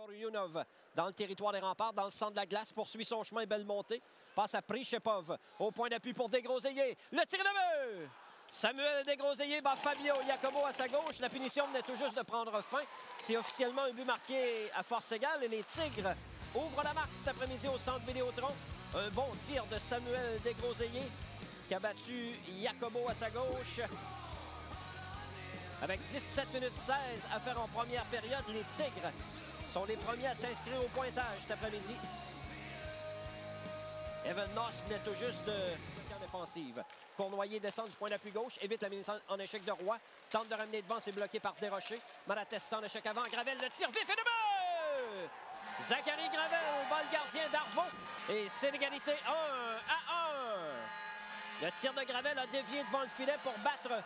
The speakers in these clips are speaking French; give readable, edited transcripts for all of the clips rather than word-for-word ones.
Moruyunov dans le territoire des remparts, dans le centre de la glace, poursuit son chemin, belle montée. Passe à Prichepov, au point d'appui pour Desgroseilliers. Le tir de but! Samuel Desgroseilliers bat Fabio Iacobo à sa gauche. La punition venait tout juste de prendre fin. C'est officiellement un but marqué à force égale et les Tigres ouvrent la marque cet après-midi au centre Vidéotron. Un bon tir de Samuel Desgroseilliers qui a battu Iacobo à sa gauche. Avec 17 minutes 16 à faire en première période, les Tigres sont les premiers à s'inscrire au pointage cet après-midi. Evan Noss venait tout juste de en défensive. Cournoyer descend du point d'appui gauche, évite la mise en échec de Roy. Tente de ramener devant, c'est bloqué par Desrochers. Malatesta en échec avant, Gravel, le tir vif et de but! Zachary Gravel bat le gardien d'Arvaux. Et c'est l'égalité 1-1. Le tir de Gravel a dévié devant le filet pour battre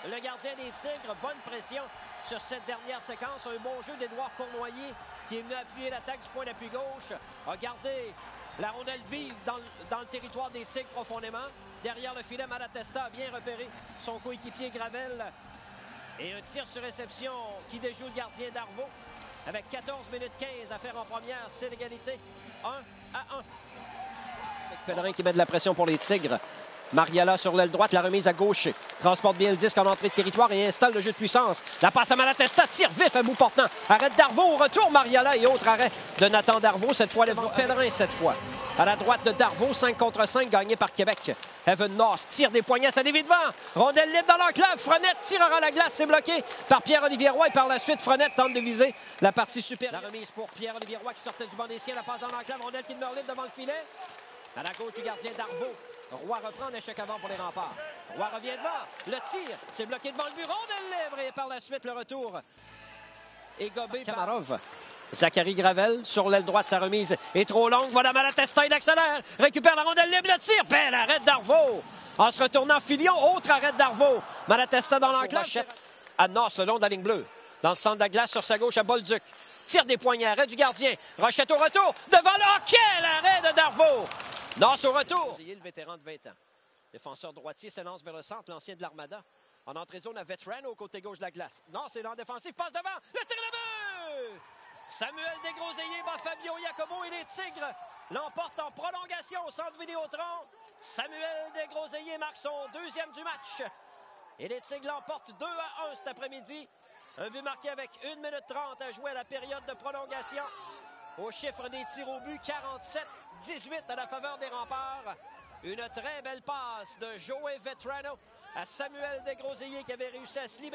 le gardien des Tigres. Bonne pression sur cette dernière séquence. Un bon jeu d'Édouard Cournoyer qui est venu appuyer l'attaque du point d'appui gauche. A gardé la rondelle vive dans le territoire des Tigres profondément. Derrière le filet, Malatesta a bien repéré son coéquipier Gravel. Et un tir sur réception qui déjoue le gardien d'Arvaux. Avec 14 minutes 15 à faire en première, c'est l'égalité 1-1. Pellerin qui met de la pression pour les Tigres. Mariala sur l'aile droite, la remise à gauche. Transporte bien le disque en entrée de territoire et installe le jeu de puissance. La passe à Malatesta, tire vif à bout portant. Arrête d'Arvaux, au retour Mariala et autre arrêt de Nathan Darvaux. Cette fois, devant Pellerin cette fois. À la droite de Darvaux, 5 contre 5, gagné par Québec. Evan Noss tire des poignets, ça dévie devant. Rondelle libre dans l'enclave. Frenette tirera la glace, c'est bloqué par Pierre-Olivier Roy. Et par la suite, Frenette tente de viser la partie supérieure. La remise pour Pierre-Olivier Roy qui sortait du banc des siens. La passe dans l'enclave. Rondelle qui demeure libre devant le filet. À la gauche du gardien d'Arvaux. Roy reprend un échec avant pour les remparts. Roy revient devant. Le tir, c'est bloqué devant le but. Rondelle libre et par la suite, le retour est gobé par Kamarov. Zachary Gravel sur l'aile droite, sa remise est trop longue. Voilà Malatesta, il accélère. Récupère la rondelle libre, le tir. Belle arrêt d'Arvaux. En se retournant, Filion, autre arrêt d'Arvaux. Malatesta dans l'enclave. À Noss, le long de la ligne bleue. Dans le centre de la glace, sur sa gauche, à Bolduc. Tire des poignets, arrêt du gardien. Rochette au retour. Devant le hockey, l'arrêt de Darvaux. Noss au retour. Le vétéran de 20 ans. Défenseur droitier s'élance vers le centre, l'ancien de l'Armada. En entrée zone à Veteran au côté gauche de la glace. Noss est en défensif, passe devant. Le tir de but! Samuel Desgroseilliers bat Fabio Iacobo et les Tigres l'emportent en prolongation au centre Vidéotron. Samuel Desgroseilliers marque son deuxième du match. Et les Tigres l'emportent 2-1 cet après-midi. Un but marqué avec 1 minute 30 à jouer à la période de prolongation. Au chiffre des tirs au but, 47-18 à la faveur des remparts. Une très belle passe de Joey Vetrano à Samuel Desgroseilliers qui avait réussi à se libérer.